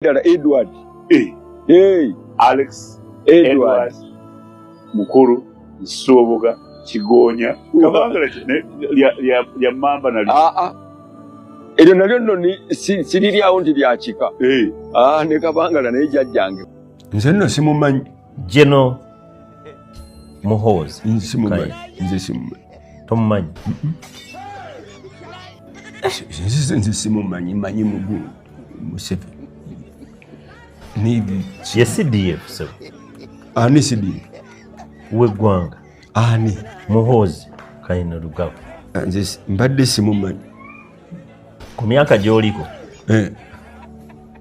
Edward. Alex Edward Mukuru Nsubuga Kigonya Kabangala ya mamba na Edo nalyo ni siriri awo ndi lyakika. Ne Kabangala naye jajjange. Nze nno simumanyi. Jeno Muhoozi. Simumanyi. Nze simumanyi. Tomumanyi. Nze simumanyi manyi Mugulu Museveni. Ye CDF so. Ani CDF. Weggwanga. Ani. Muhoozi Kainerugaba. Nze mbadde simumanyi. Ku myaka gy'oliko.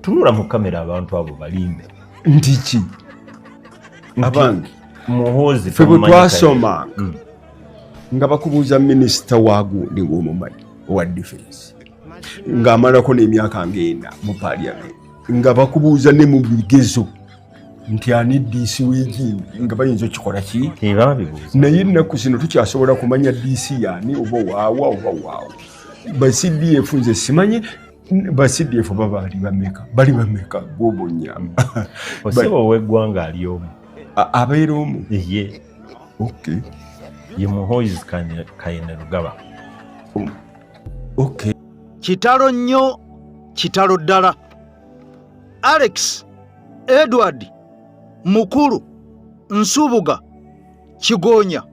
Tunula mu kamera abantu abo balimbe. Ndiki. Abange. Muhoozi febe twasoma. Nga bakubuuza minisita waagundi ng'omumanyi owa defense. Ng'amalako n'emyaka 40 mu parliament. Nga bakubuuza ne mu bigezo nti ani DC w'egindi nga bayinza okikola ki? Naye ennaku zino tukyasobola kumanya DC yani oba waawa. Ba CDF nze simanyi ba CDF baba bali bameka bobo nyama. Osebo w'eggwanga ali omu. Abeera omu? Ye. Okay. Ye Muhoozi Kainerugaba. Okay. Kitalo nnyo, kitalo ddala. Alex Edward Mukulu Nsubuga Kigonya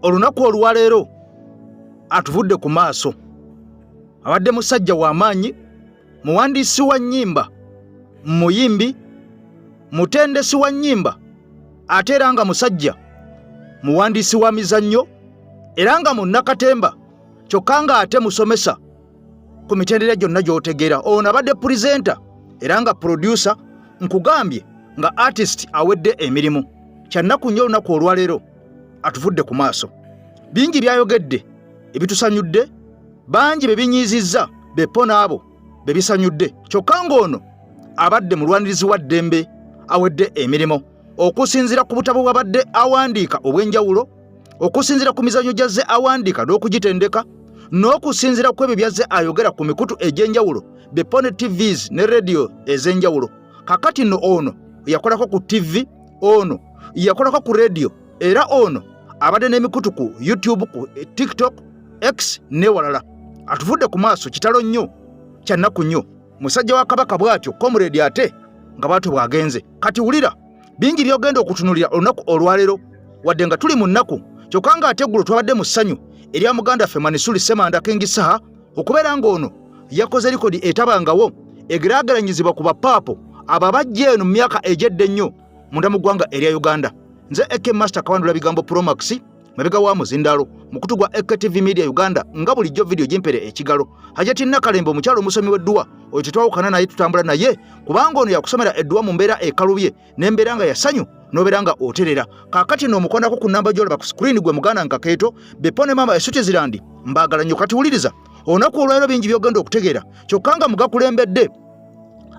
olunaku olwaleero atuvudde ku maaso. Abadde musajja w'amaanyi, muwandiisi wa nnyimba, muyimbi, mutendesi wa nnyimba, ate era nga musajja muwandiisi wa mizannyo, era nga munnakatemba, kyokka nga ate musomesa ku mitendera gyonna gy'otegeera. Ono abadde pulizenta era nga producer, nkugambye nga artist awedde emirimu. Kyannaku nnyo olunaku olwaleero atuvudde ku maaso. Bingi byayogedde ebitusanyudde, bangi bebinyiizizza beppo n'abo bebisanyudde. Kyokka ng'ono abadde mulwanirizi wa ddembe awedde emirimu, okusinziira ku butabo bw'abadde awandiika obw'enjawulo, okusinziira ku mizannyo gy'azze awandiika n'okugitendeka, n'okusinziira ku ebyo by'azze ayogera ku mikutu egy'enjawulo beppo ne TVs ne radio ez'enjawulo. Kakati nno ono yakolako ku TV, ono yakolako ku radio, era ono abadde n'emikutu ku YouTube, ku TikTok, X ne walala. Atuvudde ku maaso kitalo nnyo, kyannaku nnyo. Musajja wa Kabaka bw'atyo comrade ate nga bw'atyo bw'agenze. Kati wulira bingi by'ogenda okutunulira olunaku olwaleero wadde nga tuli mu nnaku, kyokka nga ate eggulo twabadde mu ssanyu erya muganda ffe Manisuli Semanda Kengisaha okubeera ng'ono yakoze likodi etabangawo egeraageranyizibwa ku bapaapo abo abajja eno mu myaka egyedde ennyo munda mu ggwanga erya Uganda. Nze AK Master Kawandula Bigambo Promax, mabega wa Muzindalo, mukutu gwa AKTV Media Uganda, nga bulijjo video jimpere ekigalo. Hajati Nakalembo mukyalo omusomi w'edduwa, oyo tetwawukana naye tutambula naye, kubanga ono yakusomera edduwa mu mbeera ekalubye n'embeera nga yasanyu n'obeera nga oterera. Kaakati n'omukondako ku nnamba gy'olaba ku screen gwe muganda Nkakeeto, beppo ne mama Switzerland, mbaagala nnyo. Kati wuliriza olunaku olwaleero bingi by'ogenda okutegeera, kyokka nga mugakulembedde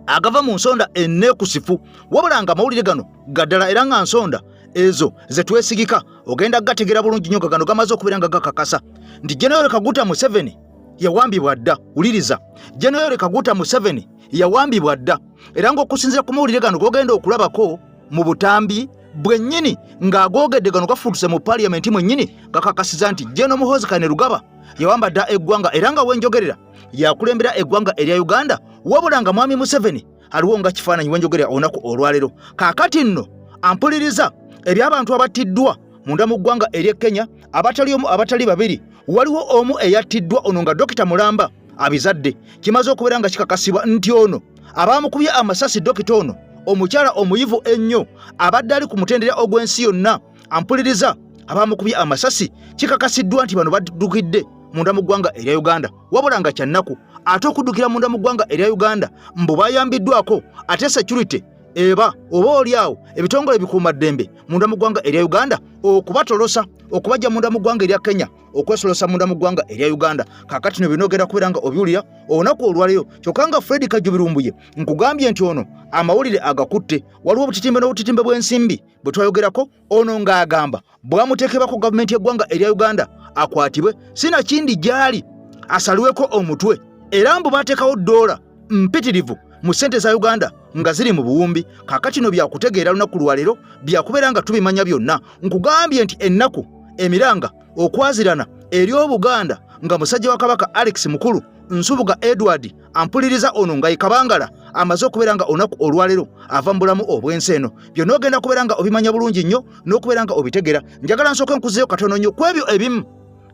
agava mu nsonda enneekusifu, wabula nga amawulire gano gaddala era nga nsonda ezo ze twesigika ogenda gategera bulungi nnyo gano gamaze okubeera nga gakakasa nti General Kaguta Museveni yawambibwa dda. Wuliriza, General Kaguta Museveni yawambibwa dda, era ng'okusinziira ku mawulire gano gogenda okulabako mu butambi bwennyini ng'agoogedde gano gafuutuse mu parliament mwennyini gakakasiza nti General Muhoozi Kainerugaba yawamba dda eggwanga, era nga wenjogerera yakulembera eggwanga erya Uganda, wabula nga mwami Museveni aliwo nga kifaananyi wenjogerera olunaku olwaleero. Kaakati nno ampuliriza eby'abantu abattiddwa munda mu ggwanga erya Kenya, abatali omu abatali babiri, waliwo omu eyattiddwa ono nga Dokita Mulamba abizadde. Kimaze okubeera nga kikakasibwa nti ono abaamukubye amasasi Dokita ono omukyala omuyivu ennyo abadde ali ku mutendera ogw'ensi yonna. Ampuliriza abaamukubye amasasi kikakasiddwa nti bano baddukidde munda mu ggwanga erya Uganda, wabula nga kyannaku ate okuddukira munda mu ggwanga erya Uganda mbu bayambiddwako ate security eba oba oliawo ebitongole bikuumaddembe munda mu ggwanga erya Uganda okubatolosa okubajja munda mu ggwanga erya Kenya okwesolosa munda mu ggwanga erya Uganda. Kaakati no binogera kubeera nga obiwulira olunaku olwaleero, kyokka nga Fred Kajubirumbuye nkugambye nti ono amawulire agakutte. Waliwo obutitimbe n'obutitimbe bw'ensimbi bwe twayogerako, ono ng'agamba bwamuteekebako gavumenti y'eggwanga erya Uganda akwatibwe sinakindi gy'ali asalweko omutwe, era mbu bateekawo $, mpitirivu mu ssente za Uganda nga ziri mu buwumbi. Kaakati no byakutegeera lunaku lwaleero byakubeera nga tubimanya byonna. Nkugambye nti ennaku emiranga okwazirana eri Obuganda nga musajja wa Kabaka Alex Mukulu Nsubuga Edward ampuliriza ono nga Kabangala amaze okubeera nga onaku olwaleero ava mu bulamu obw'ensi eno. Byonna ogenda kubeera nga obimanya bulungi nnyo n'okubeera nga obitegeera. Njagala nsooke nkuzeeyo katono nnyo ku ebyo ebimu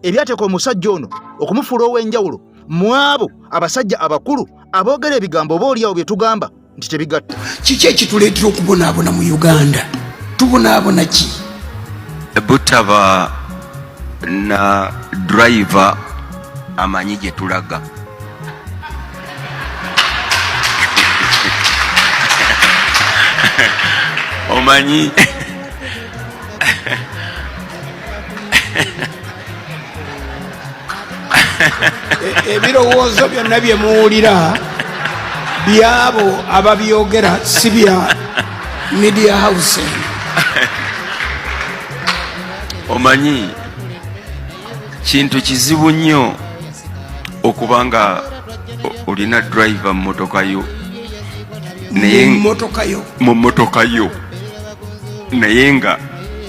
ebyateeka omusajja ono okumufuula ow'enjawulo mu abo abasajja abakulu aboogera ebigambo obaolyawo bye tugamba nti tebigatta. Kiki ekituleetera okubonaabona mu Uganda? Tubonaabona ki? Butaba na driver amanyi gye tulaga. Omanyi ebirowoozo byonna bye muwulira byabo ababyogera si bya media house. omanyi kintu kizibu nnyo okubanga olina driver mu motoka yo naye nga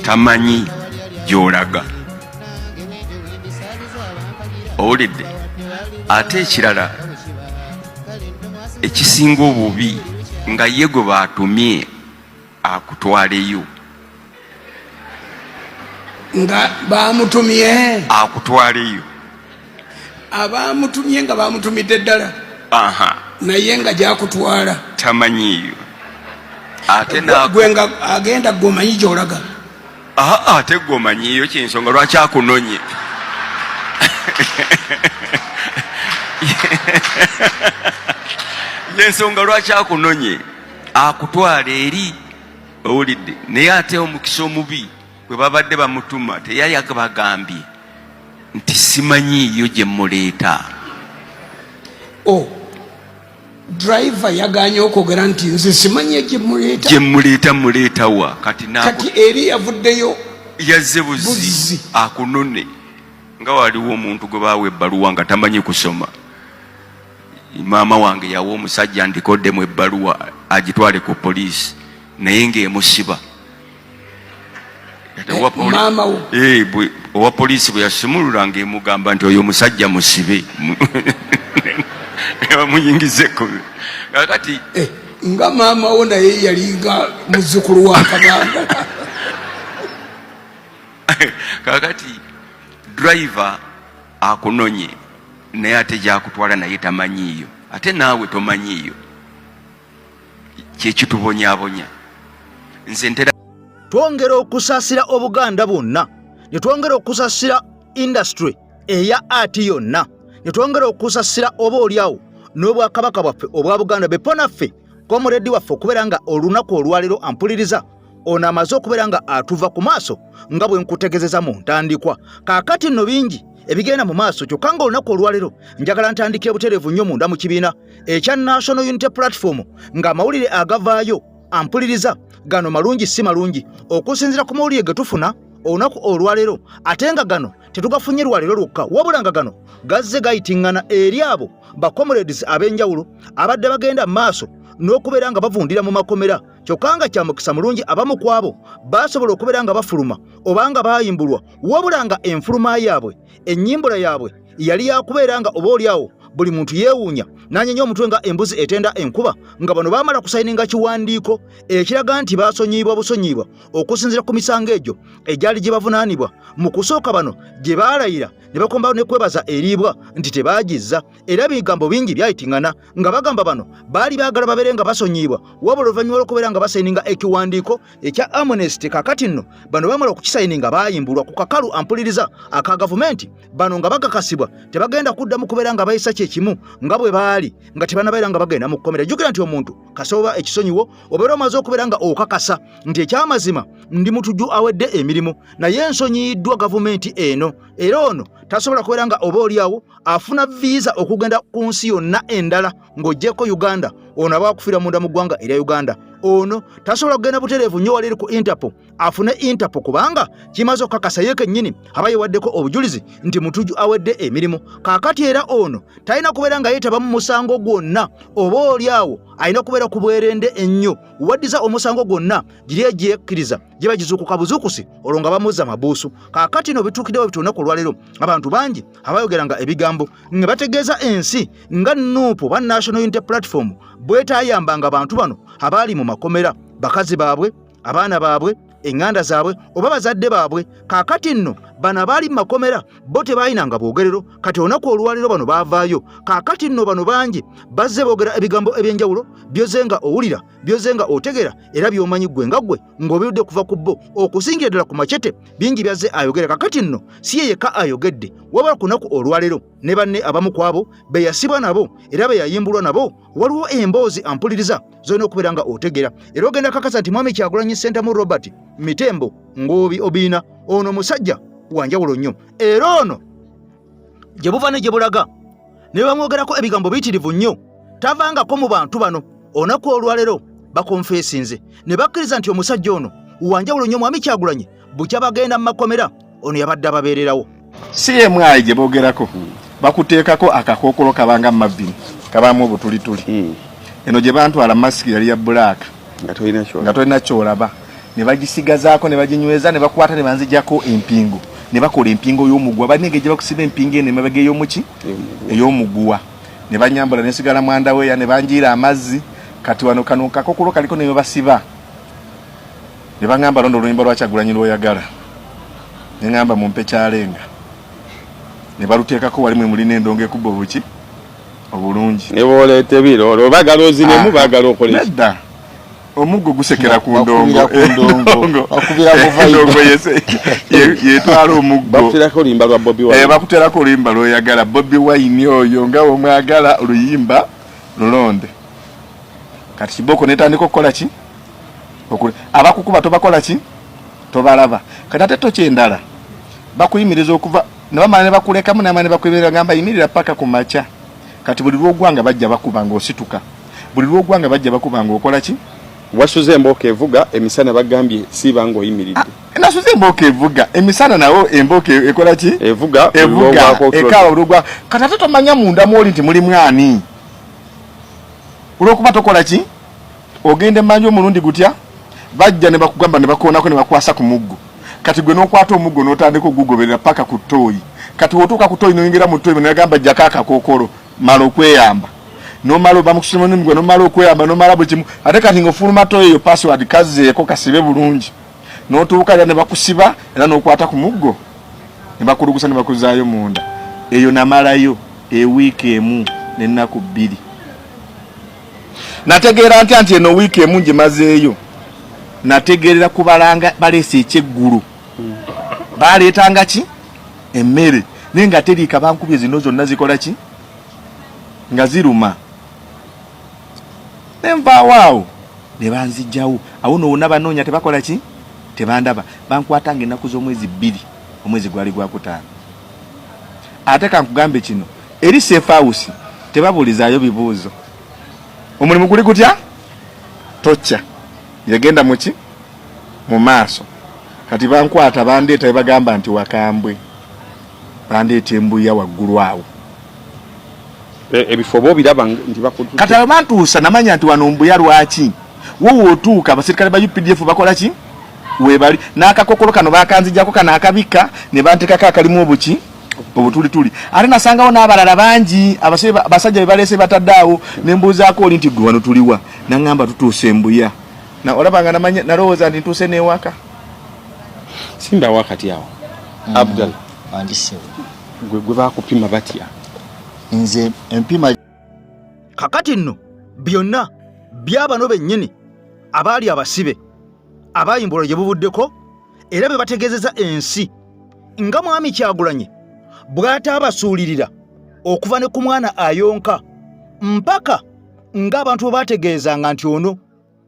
tamanyi gy'olaga. Owulidde? Ate ekirala ekisinga obubi nga ye gwe baatumye akutwaleyo. Nga baamutumye akutwaleyo. Abaamutumye nga baamutumidde ddala. Aha. Naye nga gyakutwala tamanyiyo. Ate gwe nga agenda gwomanyi gy'olaga. Ate gwomanyiyo kyensonga lwaki akunonye. Yensonga lwaki akunonye akutwala eri. Owulidde? Naye ate omukisa omubi bwe babadde bamutuma teyali bagambye nti simanyiyo gye muleeta. Driver yaganye okwogera nti nze simanyi gye muleeta. Gye muleeta muleetawa kati eri yavuddeyo yazze buzi akunone. Nga waliwo omuntu gwe baawa ebbaluwa nga tamanyi kusoma. Maama wange yawa omusajja ndikoddemu ebbaluwa agitwale ku poliisi naye ng'emusiba. Owa poliisi bwe yasumulula ng'emugamba nti oyo omusajja musibe. Bamuyingizeko. Kakati nga maama wo naye yalinga muzzukulu wa Kabanga. Kakati driver akunonye naye ate gyakutwala naye tamanyiyo. Ate naawe tomanyiyo. Kyekitubonyaabonya. Nze ntera twongera okusaasira Obuganda bwonna, ne twongera okusaasira industry eya ati yonna, ne twongera okusaasira obaolyawo n'Obwakabaka bwaffe obwa Buganda beponaffe komuledi waffe okubeera nga olunaku olwaleero ampuliriza ono amaze okubeera nga atuva ku maaso nga bwe nkutegezeza mu ntandikwa. Kaakati nno bingi ebigenda mu maaso kyokka nga olunaku olwaleero njagala ntandikira butereevu nnyo munda mu kibiina ekya National Unity Platform ng'amawulire agavaayo ampuliriza gano malungi si malungi okusinziira ku mawulire ge tufuna olunaku olwaleero, ate nga gano tetugafunye lwaleero lwokka wabula nga gano gazze gayitingana eri abo bakomuledies ab'enjawulo abadde bagenda mu maaso n'okubeera nga bavundira mu makomera. Kyokka nga kya mukisa mulungi abamu ku abo baasobola okubeera nga bafuluma oba nga baayimbulwa wabula nga enfuluma yaabwe ennyimbula yaabwe yali yakubeera nga obaolyawo buli muntu yeewuunya n'anyenya omutwe nga embuzi etenda enkuba, nga bano baamala kusayininga kiwandiiko ekiraga nti baasonyiibwa busonyiibwa okusinziira ku misango egyo egyali gye bavunaanibwa. Mu kusooka bano gye baalayira ne bakombawo ne kwebaza eriibwa nti tebaagizza, era ebigambo bingi byayitingana nga bagamba bano baali baagala babeere nga basonyiibwa wabula oluvannyuma lw'okubeera nga basayininga ekiwandiiko ekya Amnesty. Kaakati nno bano baamala okukisayininga baayimbulwa ku kakalu ampuliriza aka gavumenti, bano nga bagakasibwa tebagenda kuddamu kubeera nga bayisa kyekimu nga bwe baali nga tebanabeera nga bagenda mu kkomera. Jjukira nti omuntu kasoba ekisonyiwo obeera omaze okubeera nga okakasa nti ekyamazima ndi mutujju awedde emirimu naye ensonyiyiddwa gavumenti eno, era ono tasobola kubeera nga obaolyawo afuna visa okugenda ku nsi yonna endala ng'oggyeko Uganda ono aba akufira munda mu ggwanga erya Uganda. Ono tasobola kugenda butereevu nnyo wali ku Interpol afune Interpol kubanga kimaze okukakasa ye kennyini aba yewaddeko obujulizi nti Mutuju awedde emirimu. Kaakati era ono talina kubeera nga yeetaba mu musango gwonna, oba oliawo alina kubeera ku bwerende ennyo waddiza omusango gwonna giri egyekkiriza gye bagizuukuka buzuukusi olwo nga bamuzza mabuusu. Kaakati no bituukiddewo bituunaku olwaleero abantu bangi abayogeranga ebigambo nga bategeeza ensi nga Nuupu ba National Unity Platform bwetaayambanga abantu bano abaali mu makomera, bakazi baabwe, abaana baabwe, eŋŋanda zaabwe oba bazadde baabwe. Kaakati nno bano abaali mu makomera bo tebaayinanga bwogerero, kati olunaku olwaliro bano baavaayo. Kaakati nno bano bangi bazze boogera ebigambo eby'enjawulo byoze nga owulira, byoze nga otegera era by'omanyi ggwe nga ggwe ng'obiwudde kuva ku bo okusingira ddala ku macete bingi byazze ayogera. Kaakati nno si ye yekka ayogedde, wabula ku lunaku olwaleero ne banne abamu ku abo be yasibwa nabo era be yayimbulwa nabo waliwo emboozi ampuliriza zolina okubeera nga otegera. Era ogenda kakasa nti Mwami Kyagulanyi Ssentamu Robert Mitembo Ngoobi Obiina ono musajja wanjawulo nnyo, era ono gye buva ne gye bulaga ne bamwogerako ebigambo biyitirivu nnyo tavangako mu bantu bano. Olunaku olwaleero bakonfeesinze ne bakkiriza nti omusajja ono wanjawulo nnyo Mwami Kyagulanyi bukya bagenda mu makomera ono yabadde ababeererawo. Si ye mwayi gye boogerako bakuteekako akakookolo kabanga mu mavini kabaamu obutulituli. Eno gye bantwala masiki yali ya bbulaaka nga tolina kyolaba ne bagisigazaako ne baginyweza ne bakwata ne banzijjako empingo ne bakola empingo y'omuguwa. Banenge gye bakusiba empingo eno emabega ey'omuki ey'omuguwa ne banyambula ne sigala mwanda weya ne banjiira amazzi. Kati wano kano kakokolo kaliko ne basiba ne baŋŋamba londo oluyimba lwa Kyagulanyi lw'oyagala ne ŋŋamba mumpe kyalenga ne baluteekako wali mwe mulina endongo ekubba obuki obulungi ne booleeta ebiro olwo bagala ozinemu bagala okola nedda omuggo gusekera ku ndongo okubira endongo yetwala omuggo bakuterako oluyimba lwa Bobi Wine bakuterako oluyimba lw'oyagala Bobi Wine oyo nga omwagala oluyimba lulonde. Kati kiboko netandika okukola ki abakukuba tobakola ki tobalaba. Kati ate tokyendala bakuyimiriza okuva ne bamala ne bakulekamu n'amala ne bakwebera gamba yimirira paka ku makya. Kati buli lw'ogwanga bajja bakuba ng'osituka, buli lw'ogwanga bajja bakuba ng'okola ki wasuze embooka evuga emisana bagambye siba ng'oyimiridde. Nasuze embooka evuga emisana nawo embooka ekola ki evuga ekawa olugwa. Kati ate tomanya munda mwoli nti muli mwani olwokuba tokola ki ogende mmanju omulundi gutya bajja ne bakugamba ne bakoonako ne bakwasa ku muggo. Kati gwe n'okwata omuggo n'otandika ogugoberera paka ku ttooyi. Kati wotuuka ku ttooyi n'oyingira mu ttooyi ne bagamba jjako akakookolo mala okweyamba n'omala bamukusima n'emigwe n'omala okweyamba n'omala buli kimu. Ate kati ng'ofuluma ttooyi eyo password kazeeko kasibe bulungi n'otuuka era ne bakusiba era n'okwata ku muggo ne bakulugusa ne bakuzaayo munda. Eyo namalayo ewiiki emu n'ennaku 2. Nategeera ntya nti eno wiiki emu ngimazeeyo nategeerera kubalanga baleese ekyeggulu baleetanga ki emmere naye nga teriika bankubye zino zonna zikola ki nga ziruma ne nvaawo awo ne banzijjawo awo nowonna banoonya tebakola ki tebandaba bankwatanga ennaku z'omwezi 2 omwezi gwali gwakutaano. Ate kankugambe kino eri Safe House tebabulizaayo bibuuzo. Omulimu guli gutya tocca yagenda muki mu maaso. Kati bankwata bandeeta bagamba nti wakambwe bandeeta embuya waggulu awo ebifo bo biraba nti bakutuka. Kati abantuusa namanya nti wano mbuya lwaki wowe otuuka abasirikale ba UPDF bakola ki webali n'akakokolo kano bakanzijjako kana akabika ne bantekako akalimu obuki obutulituli. Ate nasangawo n'abalala bangi abasajja be baleese bataddaawo ne mbuuzaako oli nti gwe wano tuliwa naŋŋamba tutuuse embuya na olabanga namanya nalowooza nti ntuuse n'ewaka simba wakati awo Abdal andisewo gwe bakupima batya nze empima. Kakati nno byonna byabano bennyini abaali abasibe abayimbulwa gye bubuddeko era be bategeezeza ensi nga Mwami Kyagulanyi bw'ataabasuulirira okuva ne ku mwana ayonka mpaka ng'abantu bwe baategeezanga nti ono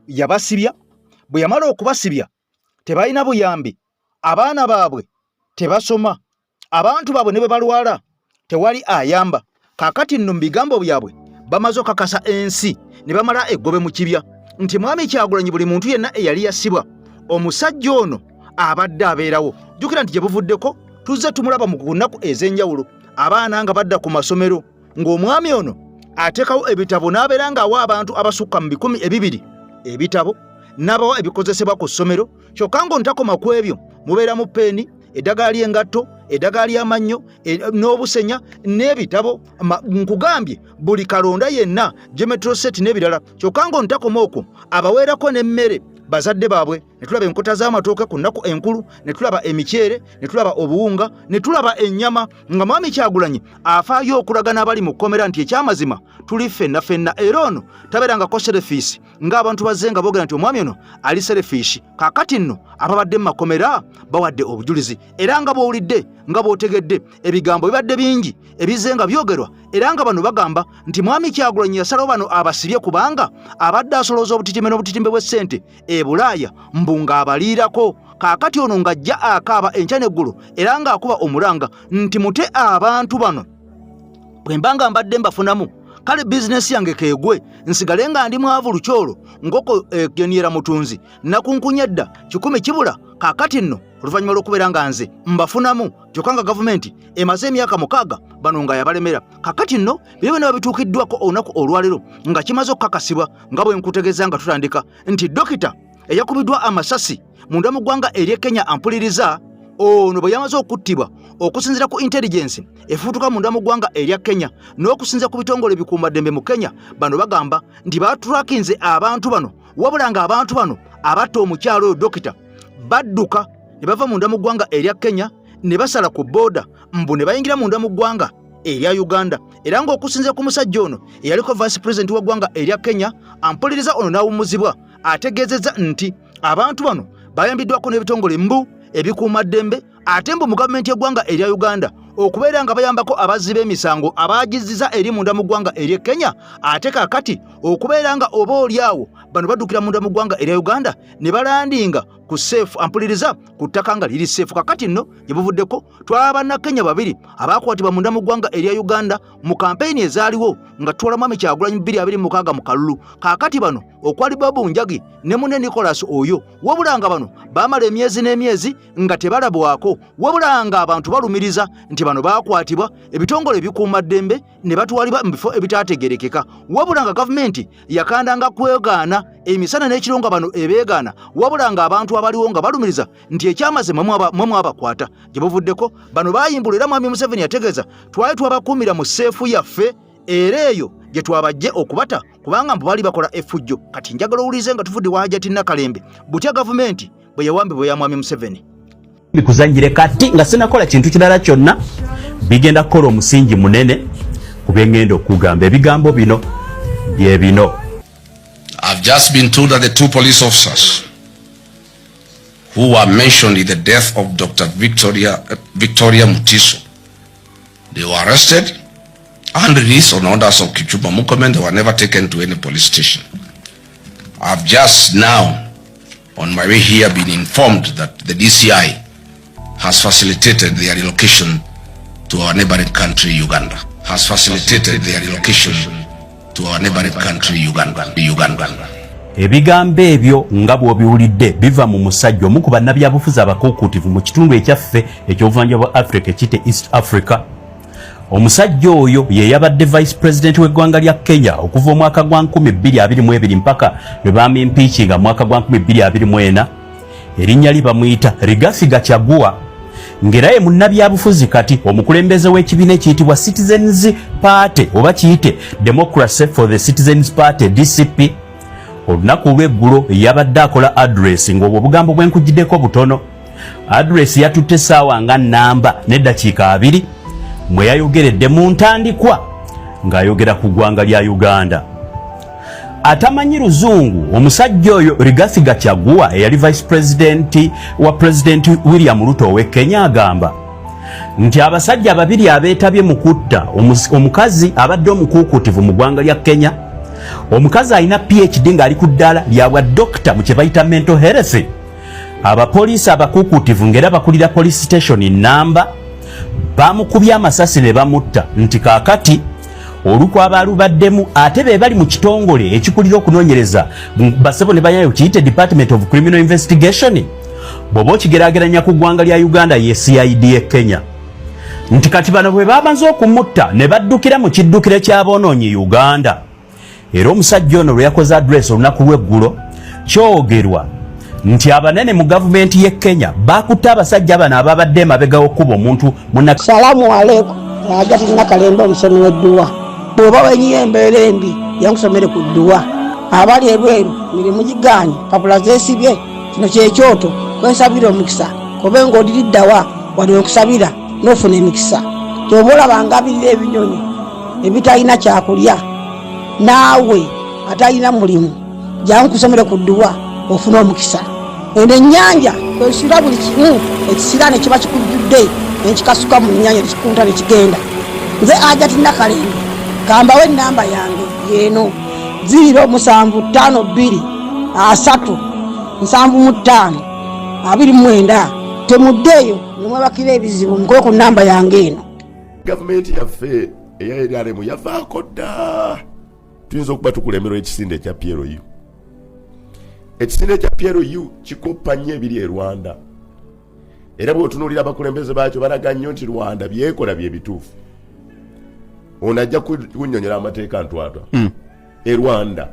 yabasibya. Bwe yamala okubasibya tebalina buyambi, abaana baabwe tebasoma, abantu baabwe ne bwe balwala tewali ayamba. Kaakati nno mu bigambo byabwe bamaze okakasa ensi ne bamala eggobe mu kibya nti mwami Kyagulanyi buli muntu yenna eyali yasibwa omusajja ono abadde abeerawo. Jjukira nti gye buvuddeko tuzze tumulaba mu nnaku ez'enjawulo abaana nga badda ku masomero ng'omwami ono ateekawo ebitabo n'abeera ng'awa abantu abasukka mu 200 ebitabo n'abawa ebikozesebwa ku ssomero. Kyokka ng'ontakoma ku ebyo mubeeramu peeni, eddagala ly'engatto, eddagala ly'amannyo n'obusenya n'ebitabo. Nkugambye buli kalonda yenna geometry set n'ebirala. Kyokka ng'ontakoma okwo abaweerako n'emmere bazadde baabwe. Ne tulaba enkota z'amatooke ku nnaku enkulu, ne tulaba emiceere, ne tulaba obuwunga, ne tulaba ennyama. Nga mwami Kyagulanyi afaayo okulaga n'abali mu kkomera nti ekyamazima tuli ffenna ffenna, era ono tabeerangako serefiisi ng'abantu bazze nga boogera nti omwami ono ali serefiisi. Kaakati nno ababadde mu makomera bawadde obujulizi, era nga bw'owulidde nga bw'otegedde ebigambo bibadde bingi ebizze nga byogerwa, era nga bano bagamba nti mwami Kyagulanyi yasalawo bano abasibye kubanga abadde asolooza obutitimbe n'obutitimbe bw'essente e Bulaaya mbunga abaliirako. Kaakati ono ng'ajja akaaba enkya n'eggulu era ng'akuba omulanga nti mute abantu bano bwe mbanga mbadde mbafunamu kale bizinesi yange keegwe nsigale nga ndi mwavu lukyolo ngoko geniyera mutunzi nakunkunya dda 10 kibula. Kaakati nno oluvannyuma lw'okubeera nga nze mbafunamu kyokka nga gavumenti emaze emyaka 6 bano nga yabalemera. Kaakati nno bino ne babituukiddwako olunaku olwaleero nga kimaze okukakasibwa nga bwe nkutegeeza nga tutandika nti dokita eyakubiddwa amasasi munda mu ggwanga ery'e Kenya ampuliriza ono bwe yamaze okuttibwa okusinziira ku intelligence efuutuka munda mu ggwanga erya Kenya n'okusinziira ku bitongole ebikuumaddembe mu Kenya, bano bagamba nti batulakinze abantu bano, wabula nga abantu bano abatta omukyalo oyo dokita badduka ne bava munda mu ggwanga erya Kenya ne basala ku booda mbu ne bayingira munda mu ggwanga erya Uganda. Era ng'okusinziira ku musajja ono eyaliko vice president wa ggwanga erya Kenya ampuliriza ono n'awummuzibwa ategeezezza nti abantu bano bayambiddwako n'ebitongole mbu ebikuumaddembe ate mbu mu gavumenti y'eggwanga erya Uganda okubeera nga bayambako abazzi b'emisango abagizziza eri munda mu ggwanga ery'e Kenya, ate kaakati okubeera nga oba oliawo bano baddukira munda mu ggwanga erya Uganda ne balandinga ku seefu ampuliriza ku ttaka nga liri seefu. Kakati nno gye buvuddeko twalaba bannakenya 2 abaakwatibwa munda mu ggwanga erya Uganda mu kampeyini ezaaliwo nga tutwala mwami Kyagulanyi 2026 mu kalulu. Kaakati bano okwali Babu Njagi ne munne Nicholas oyo, wabula nga bano baamala emyezi n'emyezi nga tebalabwako, wabula nga abantu balumiriza nti bano baakwatibwa ebitongole ebikuumaddembe ne batwalibwa mu bifo ebitaategerekeka, wabula nga gavumenti yakandanga kwegaana emisana n'ekironga bano ebeegaana, wabula nga abantu abaliwo nga balumiriza nti ekyamazima mwe mwabakwata. Gye buvuddeko bano baayimbula era mwami Museveni yategeeza twali twabakuumira mu seefu yaffe era eyo gye twabajje okubata kubanga mbu baali bakola effujjo. Kati njagala owulize nga tuvudde wa Hajati Nakalembe butya gavumenti bwe yawambibwa ya mwami Museveni. Bikuzanjire kati nga sinakola kintu kirala kyonna bigenda kukola omusingi munene kubengenda okugamba ebigambo bino bye bino. I've just been told that the 2 police officers who were mentioned in the death of Dr. Victoria Mutiso, they were arrested and released on orders of Kipchumba Murkomen. They were never taken to any police station. I've just now, on my way here, been informed that the DCI has facilitated their relocation to our neighboring country, Uganda. Has facilitated their relocation to our neighboring country, Uganda. Ebigambo ebyo nga bw'obiwulidde biva mu musajja omu ku bannabyabufuzi abakuukutivu mu kitundu ekyaffe eky'obuvanjuba bwa Africa ekiyite East Africa. Omusajja oyo ye yabadde vice president w'eggwanga lya Kenya okuva omwaka gwa 2022 mpaka lwe baamimpiikinga mu mwaka gwa 2024. Erinnya li bamuyita Rigathi Gachagua, ng'era ye munnabyabufuzi kati omukulembeze w'ekibiina ekiyitibwa Citizens Party oba kiyite Democracy for the Citizens Party DCP. Olunaku lw'eggulo yabadde akola address ng'obwo obugambo bwenkugiddeko butono. Address yatutte essaawa nga nnamba n'eddakiika 2 mwe yayogeredde mu ntandikwa ng'ayogera ku ggwanga lya Uganda. Atamanyi luzungu omusajja oyo Rigathi Gachagua eyali vice president wa president William Ruto ow'e Kenya agamba nti abasajja 2 abeetabye mu kutta omukazi abadde omukuukutivu mu ggwanga lya Kenya, omukazi alina PhD ng'ali ku ddaala lya bwa doctor mu kye bayita mental health. Abapoliisi abakuukutivu ng'era bakulira police station namba bamukubye amasasi ne bamutta nti kaakati olukwaba lubaddemu ate be bali mu kitongole ekikulira okunoonyereza basebo ne bayayo kiyite Department of Criminal Investigation bw'oba okigeraageranya ku ggwanga lya Uganda ye CID e Kenya nti kati bano bwe baamaze okumutta ne baddukira mu kiddukiro ky'aboonoonyi Uganda era omusajja ono lwe yakoze adress olunaku lw'eggulo kyogerwa nti abanene mu gavumenti ye Kenya bakutte abasajja bano ababadde emabega okuba omuntu Salamu alaikum Hajati Nakalembe omusomi w'edduwa bw'oba wenyiye embeera embi yankusomere ku dduwa abali ebweru mirimu gigaanye papula zeesibye kino kyekyoto kwensabira omukisa kobe ng'odiriddawa wali okusabira n'ofuna emikisa ky'oba olabanga abirira ebinyonyi ebitalina kyakulya naawe atalina mulimu jankusomere ku dduwa ofuna omukisa eno ennyanja kwesira buli kimu ekisira ne kiba kikujjudde nekikasuka mu nnyanja nekikunta nekigenda nze Hajati Nakalembe kambawo ennamba yange yeeno 0752375 temuddeeyo nemwebakira ebizibu mukole ku nnamba yange eno. Gavumenti yaffe eya NRM yavaako dda tuyinza okuba tukulemerwa ekisinde ekya PLU. Ekisinde ekya PLU kikoppa nnyo ebiri e Rwanda era bw'otunuulira abakulembeze baakyo balaga nnyo nti Rwanda byekola bye bituufu. Ono ajja kunnyonnyola amateeka ntwatwa e Rwanda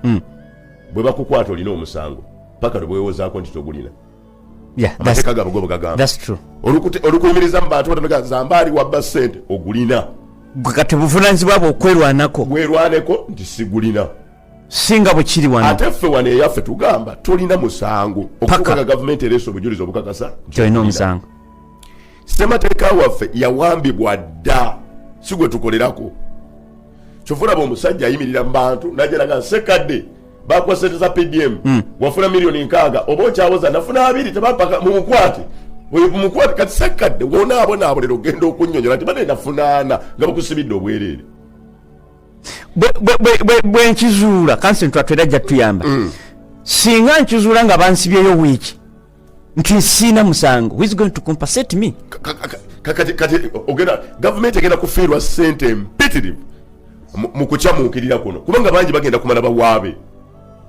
bwe bakukwata olina omusango paka lwebwewozaako nti togulina. Amateeka gaabwe go bagagamba. Olukuyimiriza mu bantu batonoga zambaali wabba ssente ogulina. Kati buvunaanyizibwa bwo okwerwanako. Werwaneko nti sigulina. Singa bwe kiri wano. Ate ffe wano eyaffe tugamba tolina musango. Okutuuka gavumenti ereese obujulizi obukakasa. Tolina omusango. Ssemateeka waffe yawambibwa dda si gwe tukolerako. Kyofulaba omusajja ayimirira mu bantu najalaga sekadde bakuwa sente za PDM wafuna milioni 6 oba okyawoza nafuna 2 tebapaka mumukwate mumukwate kati sekadde wona abo lero genda okunnyonnyola nti bane nafunaana nga bakusibidde obwereere bwe nkizuula kansi ntwatwera ajja tuyamba singa nkizuula nga bansibyeyo wiiki nti nsiina musango who is going to compensate me kati ogenda gavumenti egenda kufiirwa ssente mpitirivu mu kukyamuukirira kuno kubanga bangi bagenda kumala bawaabe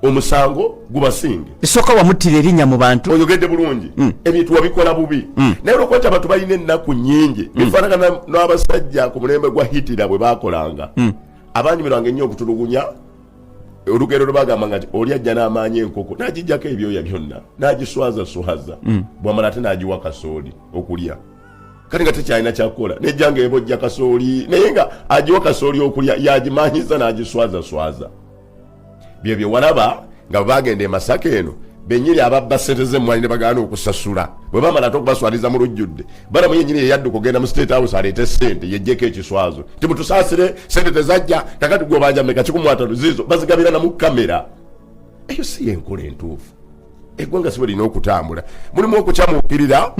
omusango gubasinge esooka wamuttira erinnya mu bantu oyogedde bulungi ebintu wabikola bubi naye olwokwenta abantu balina ennaku nnyingi bifaanagana n'abasajja ku mulembe gwa Hitler bwe baakolanga abanyumirwanga ennyo okutulugunya olugero lwe bagamba nga oli ajja n'amaanyi enkoko n'agijjako ebyoya byonna n'agiswaza bwamala ate n'agiwa kasooli okulya kati nga tekyalina kyakukola nejjanga ebojja kasooli naye nga agiwa kasooli okulya yagimanyiza n'agiswaza byebyo walaba nga bagenda e Masaka eno benyiri ababba ssente z'emmwanyi ne bagaana okusasula bwe bamala ate okubaswaliza mu lujjudde balamu yennyini yeyadduka ogenda mu State House aleete ssente yejjeko ekiswazo timutusaasire ssente tezajja kakati gwobanja meka 13 zizo bazigabira na mu kamera eyo si yenkola entuufu eggwanga si bwe lina okutambula mulimu okukyamuukirira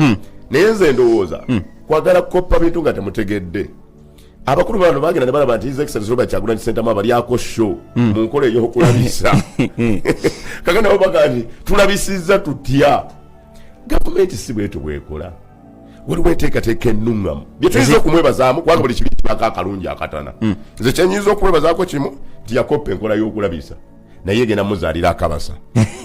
naye nze ndowooza kwagala koppa bintu nga temutegedde abakulu bano bagenda ne balaba nti His Excellency Robert Kyagulanyi Ssentamu abalyako show mu nkola ey'okulabisa kaka nabo baga nti tulabisizza tutya gavumenti si bwetu bwekola waliwo enteekateeka ennungamu bye tuyinza okumwebazaamu kubanga buli kibi kibako akalungi akatana nze kyenyinza okumwebazaako kimu nti yakoppa enkola y'okulabisa naye egenda muzaalira akabasa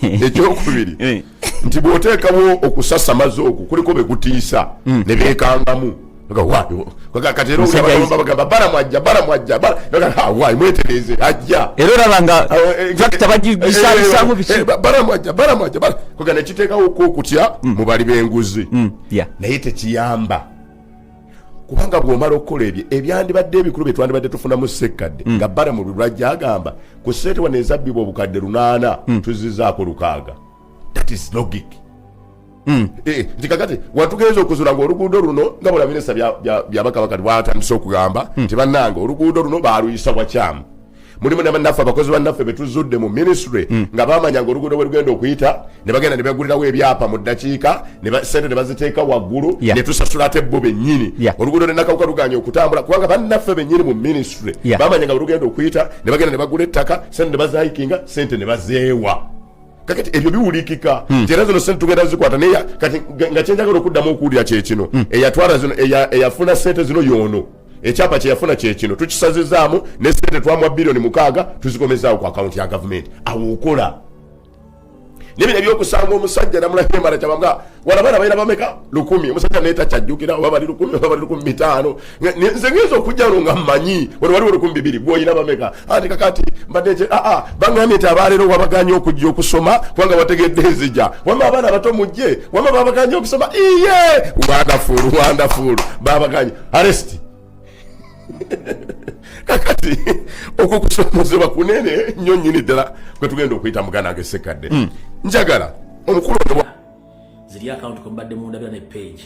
ekyokubiri nti bw'oteekawo okusasamaza okwo kuliko be kutiisa ne beekangamu kati era bagamba baramwajja wayi mwetereze ajja era olabanga fakita bagisaalisamu biki baramwajja kogana ekiteekawo okutya mu bali b'enguzi naye tekiyamba kubanga bw'omala okukola ebyo ebyandibadde ebikulu bye twandibadde tufunamu ssekkadde nga baramu lwajja agamba ku ssente wano ezabbibwa obukadde 8 tuzizaako 6 that is logic nti kakati watugenza okuzula ng'oluguudo luno nga bula minisita byabakabaka twatandise okugamba nti bannange oluguudo luno baaluyisa bwakyamu mulimu nabannaffe abakozi bannaffe betuzudde mu ministry nga bamanya ng'oluguudo bwe lugenda okuyita ne bagenda ne bagulirawo ebyapa mu ddakiika sente ne baziteeka waggulu ne tusasula ate bo bennyini oluguudo ne nakawuka luganya okutambula kubanga bannaffe bennyini mu ministry bamanya nga lugenda okuyita ne bagenda ne bagula ettaka sente ne bazayikinga sente ne bazeewa kakati ebyo biwulikika era zino sente tugenda zikwata naye kati nga kyenjagala okuddamu okuwulira kyekino eyatwala zino eyafuna sente zino yoono ekyapa kye yafuna kye kino tukisazizaamu ne sente twamwa bilioni 6 tuzikomezaawo ku akaunti ya gavumenti awo okola n'ebyo ebyokusanga omusajja namulabye mara kyabanga walabana balina bameka 1000 omusajja neeta kyajjukira oba bali 1000 oba bali 15 nze ngezo okujja nga mmanyi waliwo 200 bwoyina bameka ati kakati mbadde bangambye nti abalero wabaganya okujja okusoma kubanga bategedde enzija wama abaana bato mujje wama babaganya okusoma iye wonderful babaganya arrest kakati okukusomozebwa kunene nnyo nnyini ddala kwe tugenda okuyita muganda wange Ssekadde njagala omukulu ziri account kumbadde munda bya ne page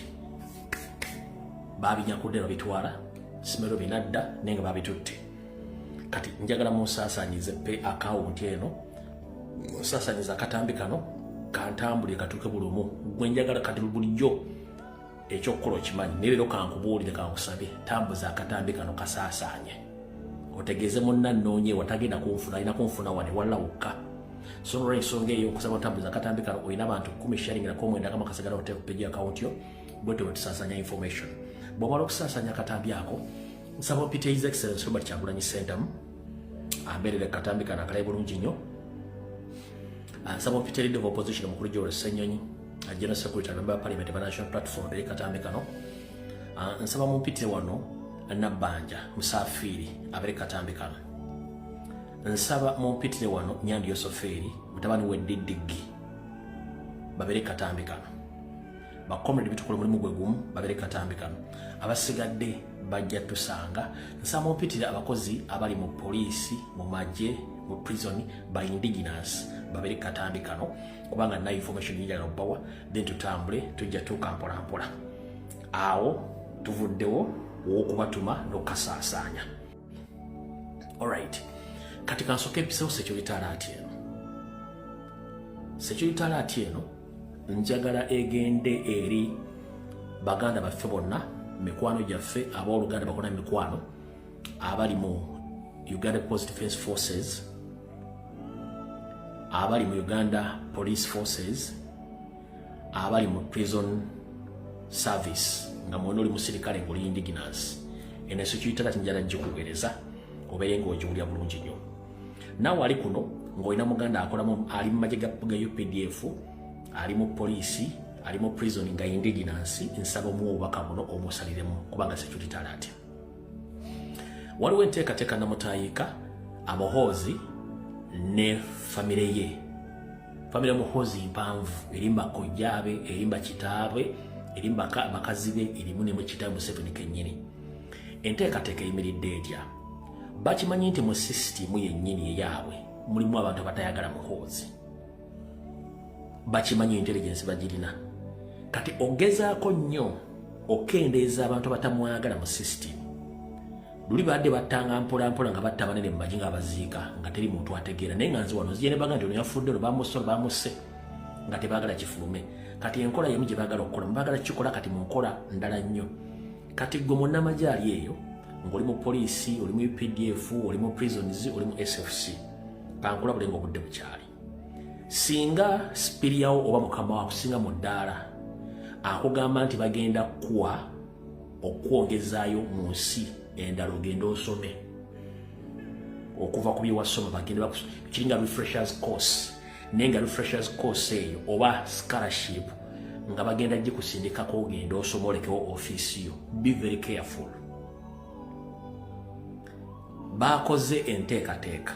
babinyakudde babitwala simero binadda nenga babitutte kati njagala musaasanyize pe account eno musaasanyiza akatambi kano kantambulire katuuke bulumu gwe njagala kati bulijjo ekyokukola okimanyi nerero kankubuulire kankusabye tambuza akatambi kano kasaasaanye otegeeze munna nnoonye watagenda kunfuna alina kunfuna wane walawuka so olw'ensonga eyo okusaba otambuza akatambi kano olina abantu 10 sharing nakomwenda kama kasagala oteeka ku peji account yo bwete wetusaasanya information bw'omala okusaasanya akatambi ako nsaba opite his excellence Robert Kyagulanyi Ssentamu ambeerere akatambi kano akalayi bulungi nnyo nsaba opite leader of opposition omukulu Joel Ssenyonyi General Secretary member of Parliament National Platform beri katambi kano nsaba mumpitire wano Nabbanja Musafiri aberi katambi kano nsaba mumpitire wano Nyandi Yosoferi mutabani we Didigi baberi katambi kano bakomredi bitukolo mulimu gwe gumu baberi katambi kano abasigadde bajja tusanga nsaba mumpitire abakozi abali mu police mu magye mu prison by indigenous baberi katambi kano kubanga na information yinjala okubawa then tutambule tujja tukampolampola awo tuvuddewo okubatuma n'okasaasanya. Alright, katika nsoka episode security alert eno njagala egende eri baganda baffe bonna mikwano gyaffe abooluganda bakona mikwano abali mu Uganda Coast Defence Forces abali mu Uganda Police Forces abali mu Prison Service nga mwono oli musirikale ngoli indigenous ene security alert njala njikugereza obeere ng'ogiwulira bulungi nnyo nawe ali kuno ng'olina muganda akolamu ali mu magye ga UPDF ali mu poliisi ali mu prison nga indigenous nsaba omuwa obubaka buno omusaliremu kubanga security alert waliwo enteekateeka namutayiika amuhoozi ne famire ye famire muhoozi mpanvu erimba kojjaabe erimba kitaabe erimba bakazi be erimu ne mu kitaabe Museveni kennyini enteekateeka eyimiridde etya bakimanyi nti mu sisitimu yennyini eyaabwe mulimu abantu abatayagala muhoozi bakimanyi intelligence bagirina kati ogezaako nnyo okendeeza abantu abatamwagala mu sisitimu luli badde battanga mpolampola nga batta banene mu magi nga abaziika nga teri muntu ategeera naye nga nze wano nzije ne baga nti ono yafudde ono bamusse bamusse nga tebaagala kifulume kati enkola yemu gye baagala okukola mubaagala kikola kati mu nkola ndala nnyo kati gwe munnamagye ali eyo ng'oli mu poliisi oli mu UPDF oli mu prisons oli mu SFC kankulabule ng'obudde bukyali singa spiriyawo oba mukama wakusinga mu ddaala akugamba nti bagenda kuwa okwongezaayo mu nsi endala ogenda osome okuva ku byewasoma bagenda kiringa refreshers course naye nga refreshers course eyo oba scholarship nga bagenda gikusindikako ogenda osoma olekewo ofiisi yo be very careful bakoze enteekateeka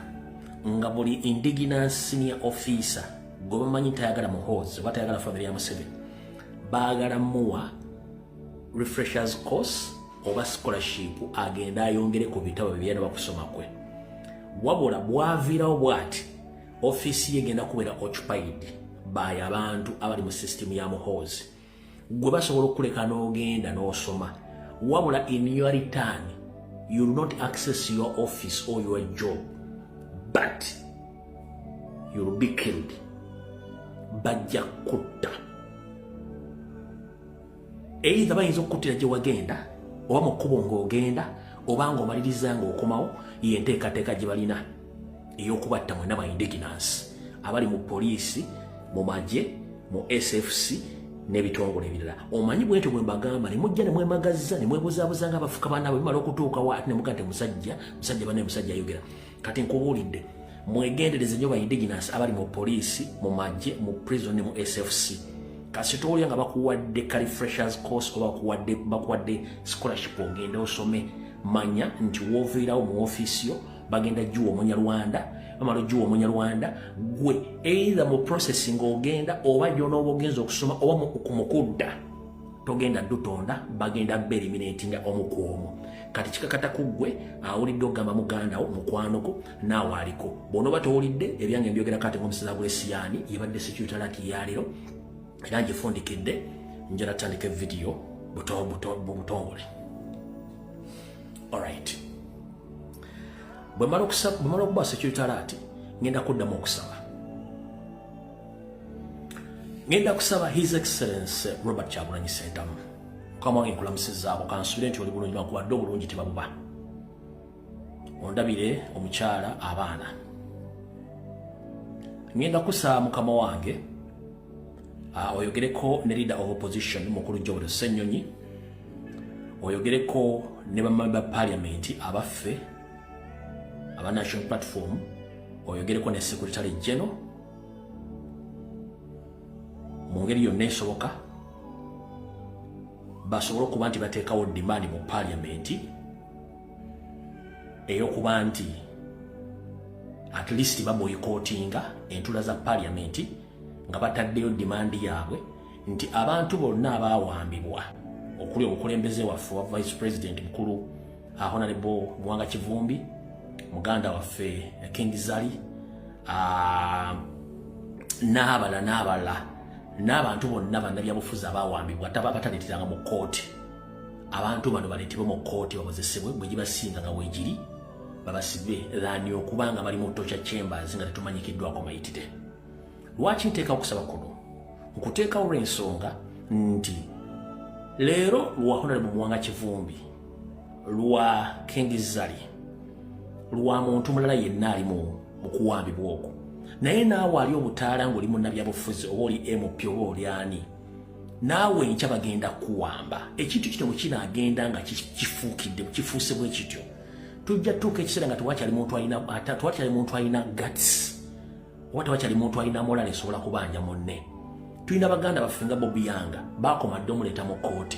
nga buli indigenous senior officer gwe bamanyi tayagala muhoozi oba tayagala famire ya Museveni baagala muwa refreshers course oba scholarship agenda ayongere ku bitabo byena bakusoma kwe wabula bwaviirawo bwati office ye genda kubeera occupied by abantu abali mu system ya muhoozi gwe basobola okuleka n'ogenda n'osoma wabula in your return you will not access your office or your job but you will be killed bajja kutta either bayinza okukuttira gye wagenda oba mu kkubo ng'ogenda oba ng'omaliriza ng'okomawo yenteekateeka gye balina ey'okubatta mwenna ba indigenous abali mu poliisi mu magye mu SFC n'ebitongole ebirala omanyi bwetyo bwe mbagamba ne mujja ne mwemagaza ne mwebuzaabuza ng'abafuka bannaabwe bimala okutuuka wa ate ne muga nti musajja banne musajja ayogera kati nkubuulidde mwegendereze nnyo ba indigenous abali mu poliisi mu magye mu prison ne mu SFC kasita olya nga bakuwadde kali freshers course oba bakuwadde scholarship ogenda osome manya nti wooviirawo mu ofiisi yo bagenda jjuwa omunyarwanda bamala jjuwa omunyarwanda gwe either mu processing ogenda oba gy'onooba ogenza okusoma oba ku mukudda togenda dutonda bagenda beeliminatinga omu ku omu kati kikakata ku ggwe awulidde ogamba muganda wo mukwanoko naawe aliko bw'onooba towulidde ebyange mbyogera kati ng'omuseza Gulesiyani yabadde security alert yaleero era ngifundikidde njala tandika video butongole. Alright. Bwe mala okuba security alert ngenda kuddamu okusaba. Ngenda kusaba His Excellency Robert Kyagulanyi Ssentamu. Kama wange nkulamusizzaako kansubire nti oli bulungi bakuwadde obulungi tebabuba. Ondabire omukyala abaana. Ngenda kusaba mukama wange oyogereko ne leader of opposition mukulu Joel Ssenyonyi oyogereko ne bamemba parliament abaffe aba national platform oyogereko ne secretary general mu ngeri yonna esoboka basobola okuba nti bateekawo demand mu parliament eyokuba nti at least baboycottinga entula za parliament nga bataddeyo demand yaabwe nti abantu bonna abaawambibwa okuli obukulembeze waffe wa vice president mukulu Honorable Mwanga Kivumbi muganda waffe King Zali n'abalala n'abantu bonna bannabyabufuzi abaawambibwa bataleeteranga mu kooti abantu bano baleetebwe mu kooti babozesebwe bwe gibasinga nga weegiri babasibe lani okubanga bali mu torture chambers nga tetumanyikiddwako mayitire. Lwaki nteeka okusaba kuno nkuteekawo olw'ensonga nti leero lwa Honorable Mwanga Kivumbi lwa King Zali lwa muntu mulala yenna ali mu kuwambibwa okwo naye naawe ali obutaala ng'oli munnabyabufuzi oba oli MP oba oli ani naawe enkya bagenda kuwamba ekintu kino bwe kinaagenda nga kifuuse bwe kityo tujja tuuka ekiseera nga tewakyali muntu alina guts oba tewakyali muntu alina moral esobola kubanja munne. Tulina baganda baffe nga Bobi Yanga baakomadde omuleeta mu kooti.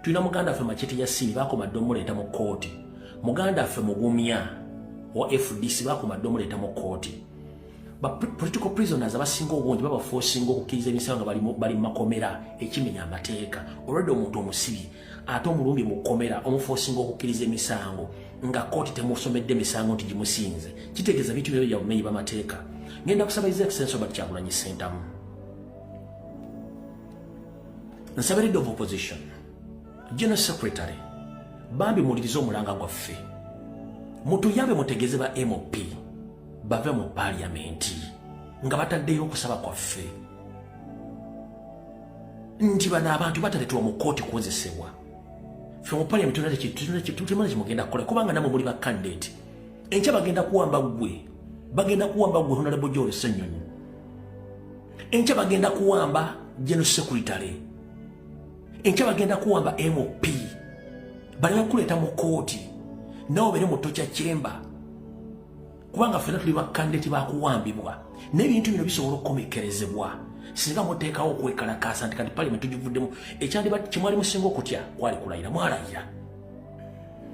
Tulina muganda waffe Machete Yasini baakomadde omuleeta mu kooti. Muganda waffe Mugumya wa FDC baakomadde omuleeta mu kooti. Ba political prisoners abasinga obungi babaforcinga okukkiriza emisango nga bali mu makomera ekimenya amateeka. Olwedde omuntu omusibi ate omulumbi mu kkomera omuforcinga okukkiriza emisango nga kooti temusomedde emisango nti gimusinze kitegeeza bintu byo bya bumenyi b'amateeka. Ngenda kusaba His Excellency Robert Kyagulanyi Ssentamu nsaba leader of opposition General Secretary bambi mulirize omulanga gwaffe mutuyambe mutegeeze ba MOP bave mu parliament nga bataddeyo okusaba kwaffe nti bano abantu bataleetebwa mu kooti kuwozesebwa ffe mu parliament tutemala kimugenda kukola kubanga namwe muli ba candidate enkya bagenda kuwamba gwe Honorable Joel Ssenyonyi enkya bagenda kuwamba General Secretary enkya bagenda kuwamba MOP balina kuleeta mu kooti nawe bere mu torture chamber kubanga ffenna tuli bakandidate bakuwambibwa n'ebintu bino bisobola okukomekerezebwa singa muteekawo okwekalakaasa nti kati parliament tugivuddemu ekyandiba kimwali musinga okutya kwali kulayira mwalayira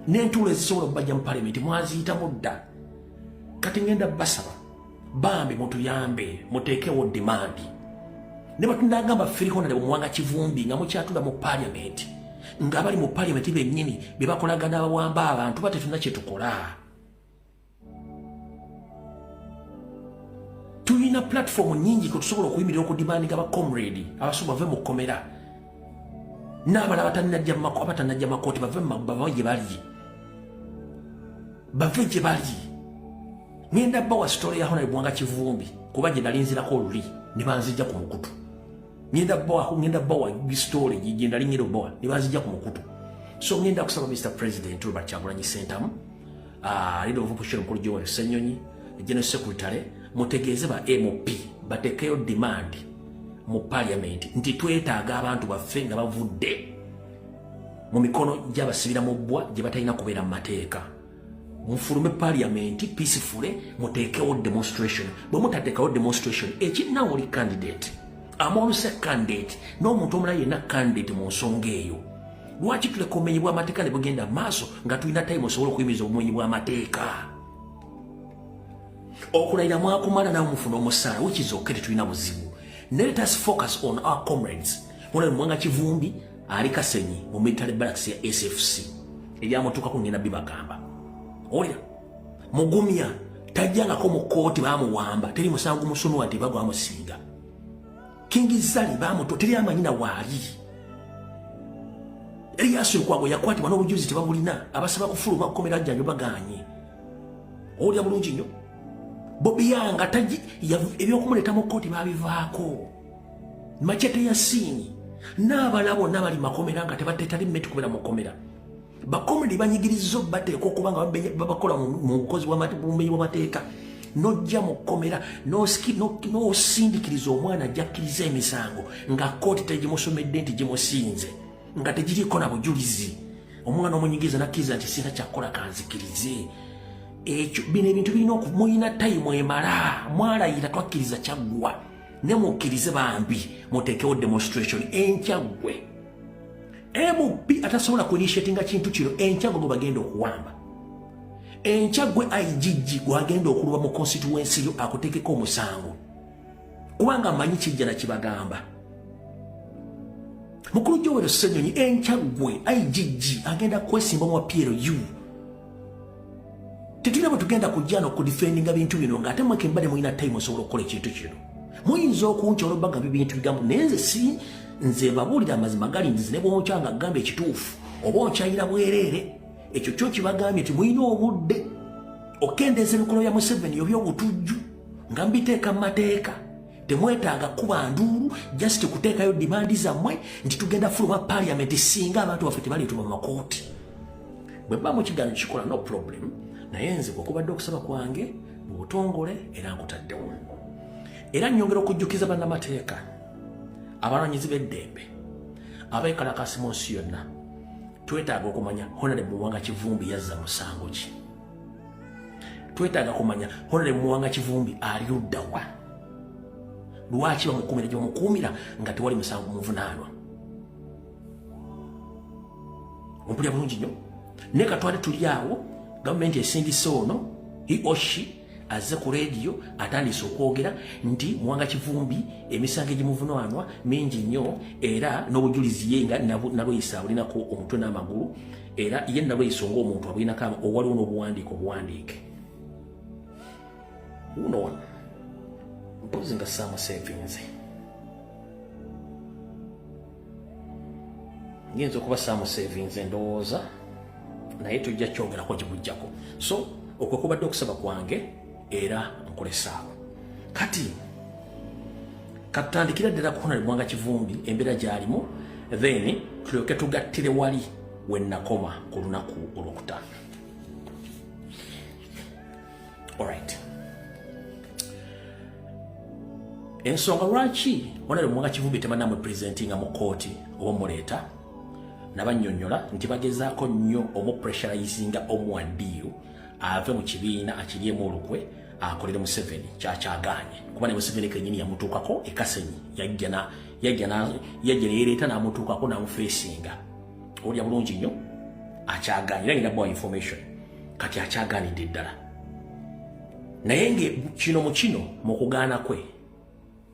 n'entuulo ezisobola okubajja mu parliament mwaziyitamu dda kati ngenda basaba bambi mutuyambe muteekewo demand ne batundagamba ffiriko nale Mwanga Kivumbi nga mukyatula mu parliament ng'abali mu parliament bennyini bye bakolagana abawamba abantu batetuna kye tukola. Tulina platform nyingi ko tusobola okuyimirira okudimandinga aba comrade abasobola bave mu kkomera n'abalala batanajja makooti bave gye bali. Ngenda bawa story ya Honorable Mwanga Kivumbi kuba gye nali nzirako oluli ne banzijja ku mukutu. Ngenda bawa story gye nali ngero bawa ne banzijja ku mukutu. So ngenda kusaba Mr. President Robert Kyagulanyi Ssentamu leader of opposition mukulu Joel Ssenyonyi General Secretary mutegeeze ba MOP batekeyo demand mu parliament nti twetaaga abantu baffe nga bavudde mu mikono gy'abasibira mu bbwa gye batalina kubeera mu mateeka. Mufulume parliament peacefully, muteekewo demonstration. Bwe mutateekawo demonstration, ekinawo oli candidate. Amoluse candidate, n'omuntu omulala yenna candidate mu nsonga eyo. Lwaki tuleka obumenyi bw'amateeka ne bugenda maaso nga tulina time osobola okuyimiriza obumenyi bw'amateeka? Okulayira mwakumala nawe mufuna omusaala, which is okay, tetulina buzibu. Let us focus on our comrades. Mwana Mwanga Kivumbi ali Kasenyi mu military barracks ya SFC. Eryamutuuka ku ngenda bibagamba. Olya Mugumya tajjangako mu kooti baamuwamba, teri musango musunu wadde bagwamusinga. Kingi Zali baamuto teri amanyina waali. Erias Lukwago yakwatibwa n'obujulizi tebabulina, abasaba kufuluma kukomera jjanjo baganye. Olya bulungi nnyo. Bobi Yanga taji ebyokumuleta mu kooti babivaako. Machete ya Sini n'abalabo n'abali makomera nga tebatali mmetu kubera mukomera. Bakomedi banyigirizo bateeka okuba nga babakola mu bukozi bw'obumenyi bw'amateeka. Nojja mukomera n'osindikiriza omwana ajja kkiriza emisango nga kooti tegimusomedde nti gimusinze nga tegiriko na bujulizi. Omwana omunyigiriza nakkiriza nti sina kyakola kanzikirize. Ekyo bino ebintu birina okumulina tayimu emala. Mwalayira twakkiriza kyaggwa ne mukkirize bambi muteekewo demonstration enkyaggwe. MP atasobola kuinitiatinga kintu kino enkyaggwe gwe bagenda okuwamba. Enkyagwe IGG gwagenda okuluba mu constituency yo akuteekeko omusango. Kubanga amanyi kijja na kibagamba. Mukulu Joel Ssenyonyi enkyagwe IGG agenda kwesimba mu PLU. Tetulina bwe tugenda kujja n'okudifendinga bintu bino ng'ate mweke mbale mulina time osobola okukola ekintu kino. Muyinza okunca olwobanga bintu bigambo naye nze si nze babuulira amazima gali nzize ne bw'onkya nga gamba ekituufu oba onkyayira bwereere. Ekyo kyo kibagambye nti mulina obudde okendeeza emikolo ya Museveni eby'obutujju nga mbiteeka mu mateeka. Temwetaaga kuba nduulu just kuteekayo dimandi zammwe nti tugenda fuluma parliament singa abantu baffe tebaleetebwa mu makooti. Bwe mba mu kiganiro kikola no problem, naye nze bw'okubadde okusaba kwange mu butongole era nkutaddewo. Era nnyongera okujjukiza bannamateeka, abalwanyizi b'eddembe, abeekalakasi mu nsi yonna, twetaaga okumanya Honorable Mwanga Kivumbi yazza musango ki. Twetaaga kumanya Honorable Mwanga Kivumbi ali ludda wa. Lwaki bamukuumira gye bamukuumira nga tewali musango muvunaanwa. Ompulya bulungi nnyo. Ne katwale tuli awo, gavumenti esindise ono, he or she, azze ku radio atandise okwogera nti Mwanga Kivumbi emisango egimuvunaanwa mingi nnyo era n'obujulizi ye nga Nalweyisa abulinako omutwe n'amagulu era ye Nalweyisa ng'omuntu abulinako owaliwo n'obuwandiike. Uno ono mpozi nga saamuseevinze. Ngenza okuba saamuseevinze ndowooza naye tujja kyogerako gibujjako. So okwo kubadde okusaba kwange era nkolesaawo. Kati katutandikira ddala ku Honorable Mwanga Kivumbi embeera gy'alimu, then tulyoke tugattire wali we nakoma ku lunaku olwokutaano. Alright. Ensonga lwaki Honorable Mwanga Kivumbi tebanamwe presentinga mu kooti oba muleeta nabannyonnyola nti bagezaako nnyo omupressurizinga omuwandiyo ave mu kibiina akiryemu olukwe akolere Museveni kyakyagaanye kuba ne Museveni kennyini yamutuukako ekasenyi yajja neyereeta n'amutuukako n'amufeesinga. Olya bulungi nnyo akyagaanye era ngenda bwa information kati akyagaanidde ddala. Naye kino mu kino mu kugaana kwe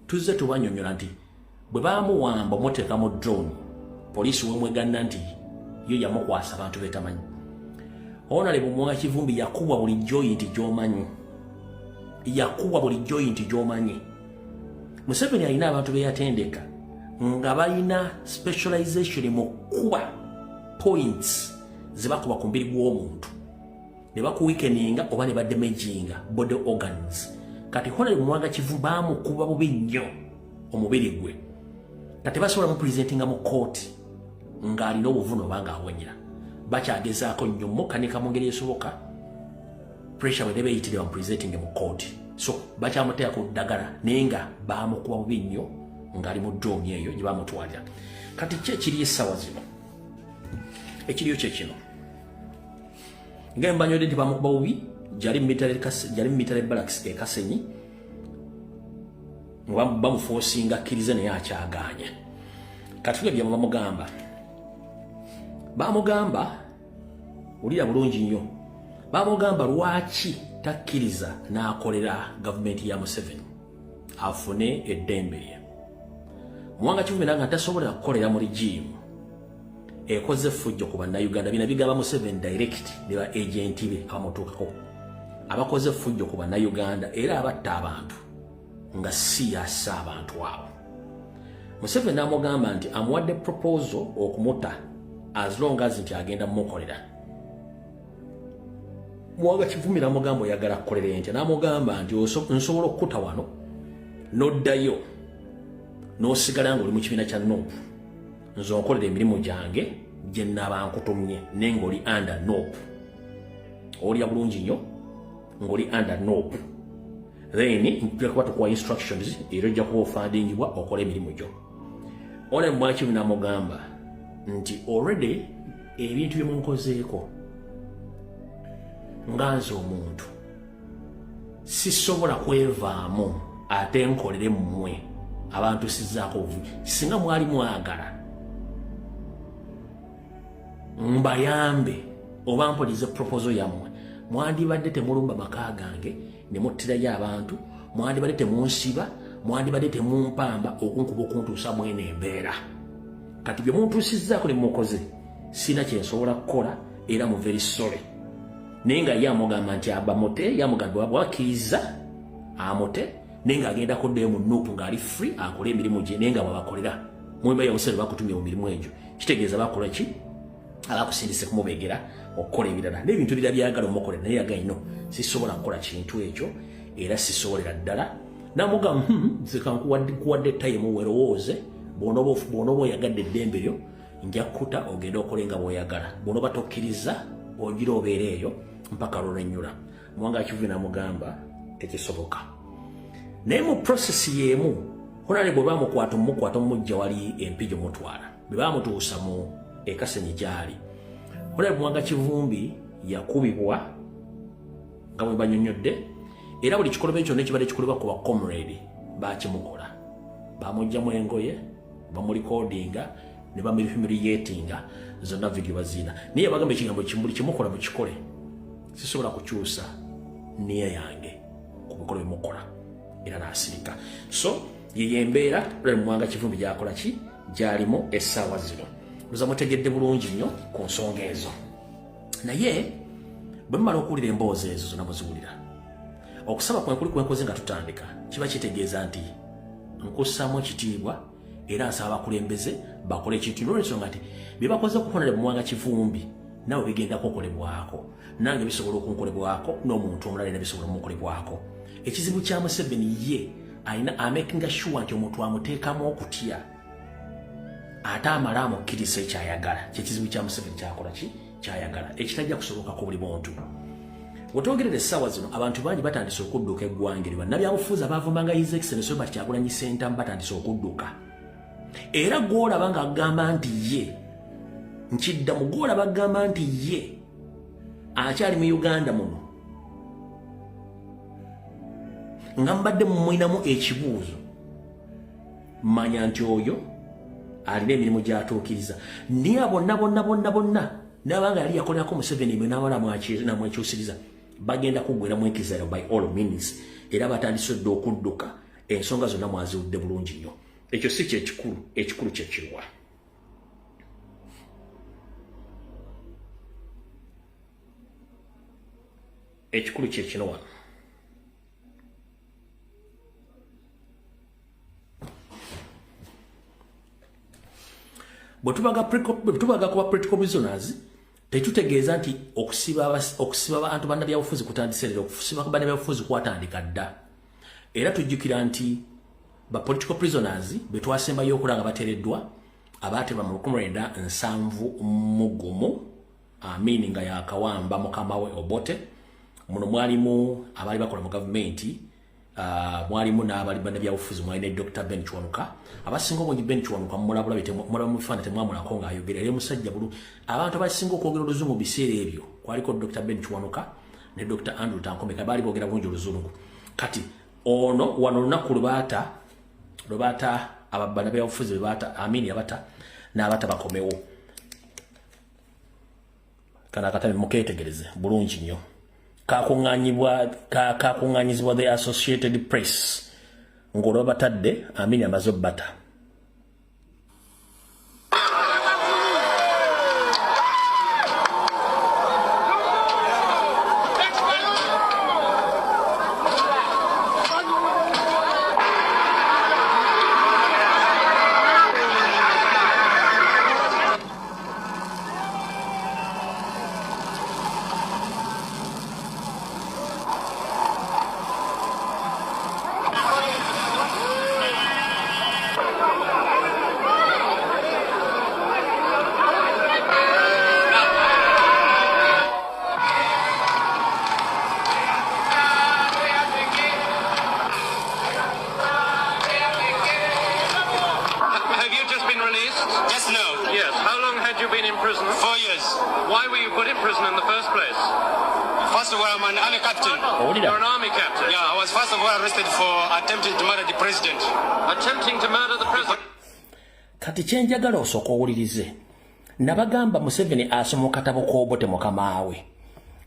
tuzze tubannyonnyola nti bwe baamuwamba omuteeka mu drone poliisi wemweganna nti yo yamukwasa abantu betamanyi. Honorable Mwanga Kivumbi yakubwa buli joint gy'omanyi. Yakubwa buli joint gy'omanyi. Museveni alina abantu be yatendeka nga balina specialization mu kuba points ze bakuba ku mbiri gw'omuntu ne bakuweakeninga oba ne badamaginga body organs. Kati Honorable Mwanga Kivumbi baamukuba bubi nnyo omubiri gwe nga tebasobola mupresentinga mu kooti ng'alina obuvuno oba ng'awonyera. Bakyagezaako nnyo mukanika mu ngeri esoboka pressure bwe ne beeyitire bamupresentinge mu kooti. So bakyamuteeka ku ddagala naye nga baamukuba bubi nnyo ng'ali mu doomi eyo gye bamutwalira. Kati ki ekiri essaawa zino? Ekiriyo kye kino. Nga mbanyodde nti bamukuba bubi jali military barracks e Kasenyi bamuforcinga akkirize naye akyagaanya. Kati tulabye bamugamba ulira bulungi nnyo, bamugamba lwaki takkiriza n'akolera gavumenti ya Museveni afune eddembe lye. Mwanga Kivumira nga tasobola kukolera mu regimu ekoze fujjo ku bannayuganda, bina bigamba Museveni direct ne ba agenti be abamutuukako abakoze fujjo ku bannayuganda era abatta abantu nga si yassa abantu abo. Museveni n'amugamba nti amuwadde proposal okumuta as long as nti agenda mumukolera. Mwanga Kivumira amugamba oyagala kukolera ente, n'amugamba nti nsobola okukuta wano n'oddayo n'osigala ng'oli mu kibiina kya NOP nze onkolera emirimu gyange gye nnaba nkutumye naye ng'oli under NOP. Olya bulungi nnyo ng'oli under NOP, then mpira kuba tukuwa instructions era ojja kuba ofandingibwa okola emirimu gyo. Ole Mwakivumira n'amugamba nti already ebintu bye munkozeeko nga nze omuntu sisobola kwevaamu ate nkolere mmwe abantu sizzaako obuvugi. Singa mwali mwagala mbayambe oba mpolize proposal yammwe, mwandibadde temulumba maka gange ne muttirayo abantu, mwandibadde temunsiba, mwandibadde temumpamba okunkuba okuntuusa mwene embeera. Kati bye muntuusizzaako ne mukoze sina kye nsobola kukola era mu very sorry. Naye nga ye amugamba nti abamute, yamugamba bwakkiriza amute naye ng'agenda kuddayo mu NUP ng'ali free akole emirimu gye naye nga bwabakolera mwemba ya Museveni bakutumye mu mirimu egyo. Kitegeeza bakola ki? Abakusindise kumubeegera okukola ebirala n'ebintu birala byagala omukolera naye yagamba ino sisobola kukola kintu ekyo era sisobolera ddala. N'amugamba nze kankuwadde time werowooze bw'onoba oyagadde eddembe lyo nja kkuta ogenda okole nga bw'oyagala, bw'onoba tokkiriza ogira obeera eyo mpaka lw'olwennyula. Mwanga Kivumira n'amugamba tekisoboka. Naye mu process y'emu honale bwe bamukwata omumujja wali empijjo mutwala bwe bamutuusa mu Kasenyi gyali, honale Mwanga Kivumbi yakubibwa nga bwe banyonyodde era buli kikolwa kyonna ekibadde kikolebwa ku bacomrade bakimukola. Bamugjamu engoye, bamulikodinga ne bamihumiliatinga zonna video bazina. Naye yabagamba ekigambo kimbuli kimukola mukikole, sisobola kukyusa niye yange ku bikolwa bimukola era n'asirika. So ye embeera Mwanga Kivumbi gyakola ki gyalimu essaawa zino. Luza mutegedde bulungi nnyo ku nsonga ezo. Naye bwe mumala okuwulira emboozi ezo zonna muziwulira, okusaba kwenkuli kwenkoze nga tutandika kiba kitegeeza nti nkussaamu ekitiibwa era nsaba abakulembeze bakole ekintu n'olwensonga nti bye bakoze kukonera Mwanga Kivumbi nawe bigendako okolebwako, nange bisobola okunkolebwako n'omuntu omulala era bisobola omukolebwako. Ekizibu kya Museveni ye alina amakinga sure nti omuntu amuteekamu okutya ate amala amukkiriza ekyayagala. Kyekizibu kya Museveni kyakola ki kyayagala ekitajja kusobokako buli muntu. Wetwogerera essaawa zino abantu bangi batandise okudduka eggwanga lyo. Bannabyabufuzi abavumbanga His Excellency Robert Kyagulanyi Ssentamu batandise okudduka. Era gw'olaba ng'agamba nti ye nkiddamu, gw'olaba agamba nti ye akyali mu Uganda muno nga mbadde mumwinamu ekibuuzo, manya nti oyo alina emirimu gy'atuukiriza. Niye bonna n'abanga yali yakolerako Museveni mwe n'abala namwekyusiriza bagenda kuggweramu enkizayo by all means era batandise dde okudduka. Ensonga zonna mwaziwudde bulungi nnyo. Ekyo si kyekikulu, ekikulu kyekiruwa. Ekikulu kyekino wano. Bwe tubaga kuba political prisoners tetutegeeza nti okusiba abantu bannabyabufuzi kutandise leero, okusiba bannabyabufuzi kwatandika dda. Era tujjukira nti ba political prisoners be twasembayo okulanga bateereddwa abaatebwa mu 1971 amini nga yakawamba mukama we Obote. Muno mwalimu abali bakola mu gavumenti mwalimu n'abali bannabyabufuzi mwali ne Dr. Ben Kiwanuka abasinga obungi Ben Kiwanuka mulabula bite mulaba mu bifaananyi temwamulako ng'ayogera era musajja bulu abantu abasinga okwogera oluzungu mu biseera ebyo kwaliko Dr. Ben Kiwanuka ne Dr. Andrew Tankomeka baali boogera bulungi oluzungu kati ono wano olunaku lwebaata bannabyabufuzi bebaata Amini abata n'abata bakomewo kana akatami mukeetegereze bulungi nnyo kakuŋŋaanyizibwa the Associated Press ng'olwo batadde Amini amaze obbata kati kyenjagala osooka owulirize nabagamba Museveni asoma katabo k'Obote mukamaawe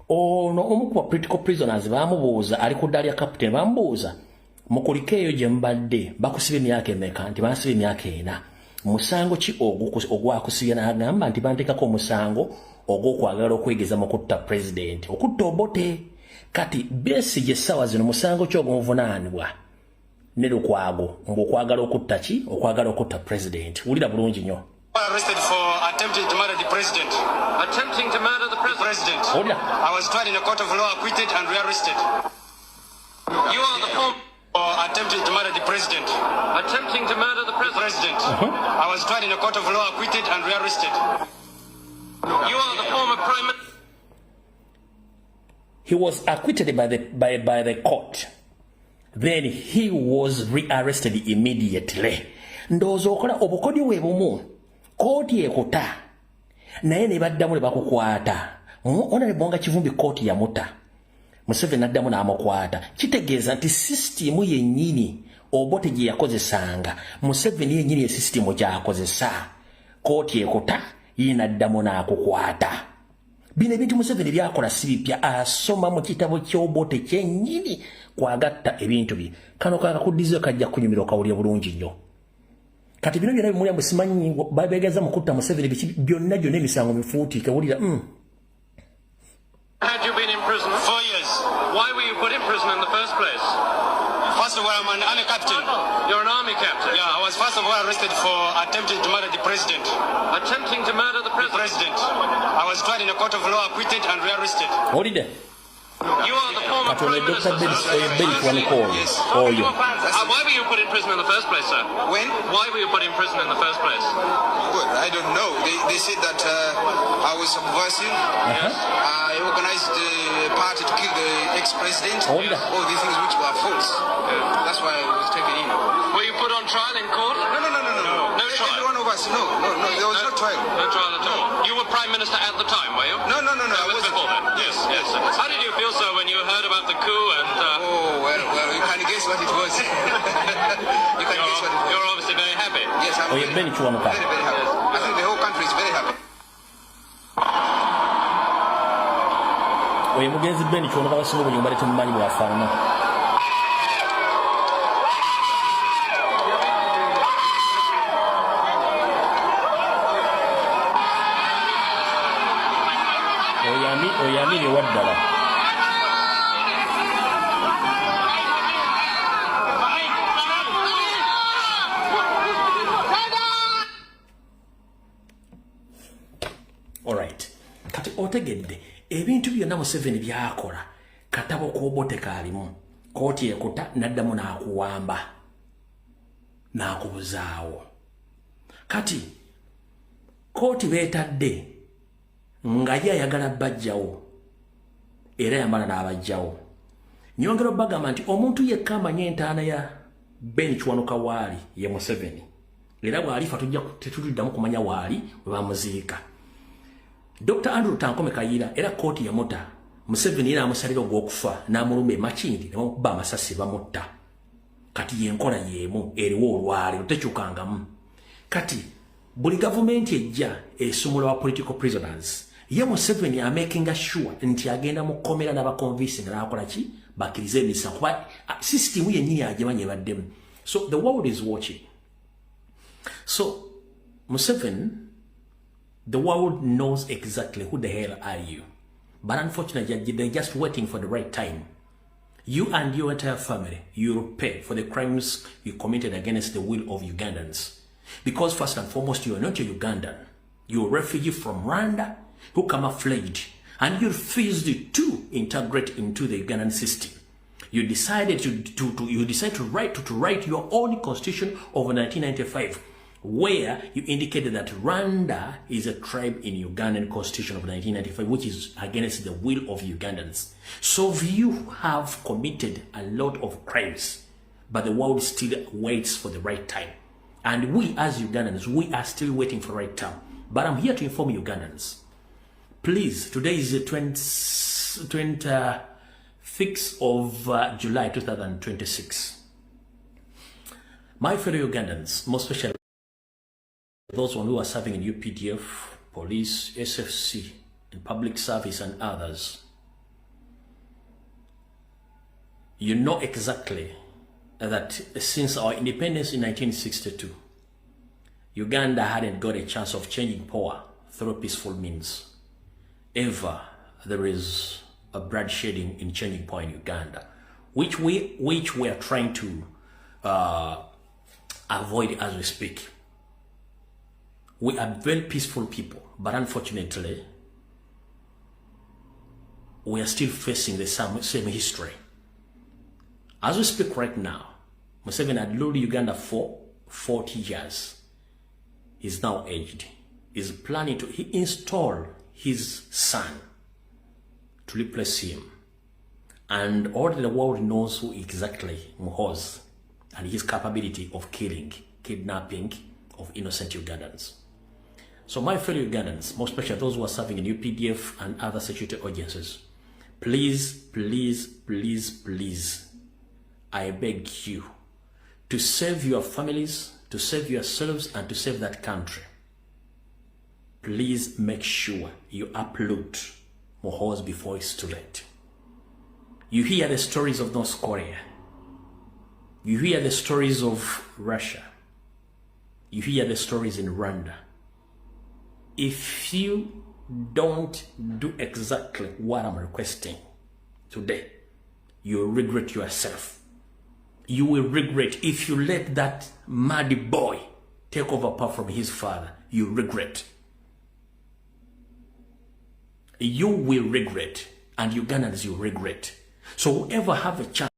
ono omu ku political prisoners baamubuuza ali ku ddaala lya captain bamubuuza mukuliko eyo gye mbadde bakusiba emyaka emeka nti bansiba emyaka 4 musango ki ogwakusibya n'agamba nti banteekako omusango ogw'okwagala okwegeza mu kutta president okutta Obote kati Besigye essaawa zino musango ki ogumuvunaanibwa ne Lukwago ng'okwagala okutta ki okwagala okutta president wulira bulungi nnyo arrested for attempting to murder the president. Attempting to murder the president. I was tried in a court of law, acquitted and rearrested. You are the former for attempting to murder the president. Attempting to murder the president. I was tried in a court of law, acquitted and rearrested. You are the former prime minister. He was acquitted by the court. Then he was rearrested immediately. Ndozo okola obukodi we bumu. Koti ekuta naye ne baddamu ne bakukwata ona ne bonga kivumbi koti ya muta Museveni addamu n'amukwata kitegeeza nti system yennyini Obote gye yakozesanga Museveni yennyini ye system gy'akozesa koti ekuta yina addamu n'akukwata bino ebintu Museveni byakola si bipya asoma mu kitabo ky'Obote kyennyini kwagatta ebintu bye kano kakuddizo kajja kunyumira okawulira bulungi nnyo kati bino byonna bimuli amusimanyi babeegeza mu kutta Museveni byonna emisango mifuutiike wulira Had you been in prison 4 years? Why were you put in prison in the first place? First of all, I'm an army captain. You're an army captain? Yeah, I was first of all arrested for attempting to murder the president. Attempting to murder the president? I was tried in a court of law, acquitted and rearrested. What did they? You are the former prime minister. Yes. Why were you put in prison in the first place, sir? When? Why were you put in prison in the first place? Well, I don't know. They said that I was subversive. I organized the party to kill the ex-president. All these things which were false. That's why I was taken in. Were you put on trial in court? No. No trial. Every one of us, no. There was no trial. No trial at all. You were prime minister at the time, were you? No. I was before then. Yes. How did you feel, sir, when you heard about the coup and? Well, you can guess what it was. You're obviously very happy. Yes, I'm very happy. I think the whole country is very happy. Oye mugenzi Ben Kiwanuka basinga obungi mbale tumumanyi bwafaanana oyamini waddala alright kati otegedde ebintu byonna Museveni byakola katabo k'Obote kaalimu kooti ekuta n'addamu n'akuwamba n'akubuzaawo kati kooti beetadde nga ye ayagala bajjawo era yamala n'abajjawo Nyongera bagamba nti omuntu yekka amanyi entaana ya Ben Kiwanuka waali ye Museveni. Era bw'alifa tujja tetuddamu kumanya waali we bamuziika. Dr. Andrew Tankome Kayira era kooti yamuta. Museveni era amusalira ogw'okufa n'amuluma emakindi ne bamukuba amasasi bamutta. Kati yenkola yemu eriwo olwaleero tekyukangamu. Kati buli gavumenti ejja esumula wa political prisoners. Ye Museveni are making sure nti agenda mu komera n'abaconvincing n'akola ki bakirize emisa kuba system yennyini agimanyi ebaddemu. So the world is watching. So Museveni, the world knows exactly who the hell are you. But unfortunately, they're just waiting for the right time. You and your entire family, you will pay for the crimes you committed against the will of Ugandans. Because first and foremost, you are not a Ugandan. You're a refugee from Rwanda who camouflaged, and you refused to integrate into the Ugandan system. You decided to write your own constitution of 1995, where you indicated that Rwanda is a tribe in Ugandan constitution of 1995, which is against the will of Ugandans. So you have committed a lot of crimes, but the world still waits for the right time. And we as Ugandans, we are still waiting for the right time. But I'm here to inform Ugandans. Please, today is the 26th of July 2026. My fellow Ugandans, most especially those who are serving in UPDF, police, SFC, in public service and others, you know exactly that since our independence in 1962, Uganda hadn't got a chance of changing power through peaceful means. Ever there is a bloodshedding in changing power in Uganda, which we are trying to avoid as we speak. We are very peaceful people, but unfortunately, we are still facing the same history. As we speak right now, Museveni had ruled Uganda for 40 years. He's now aged. He's planning to install his son to replace him. And all the world knows who exactly Muhoozi and his capability of killing, kidnapping of innocent Ugandans. So my fellow Ugandans, most especially those who are serving in UPDF and other security agencies, please, please, please, please, I beg you to save your families, to save yourselves, and to save that country. Please make sure you upload Muhoozi before it's too late. You hear the stories of North Korea. You hear the stories of Russia. You hear the stories in Rwanda. If you don't do exactly what I'm requesting today, you'll regret yourself. You will regret if you let that mad boy take over power from his father. You regret. You will regret, and Ugandans, you regret. So whoever have a chance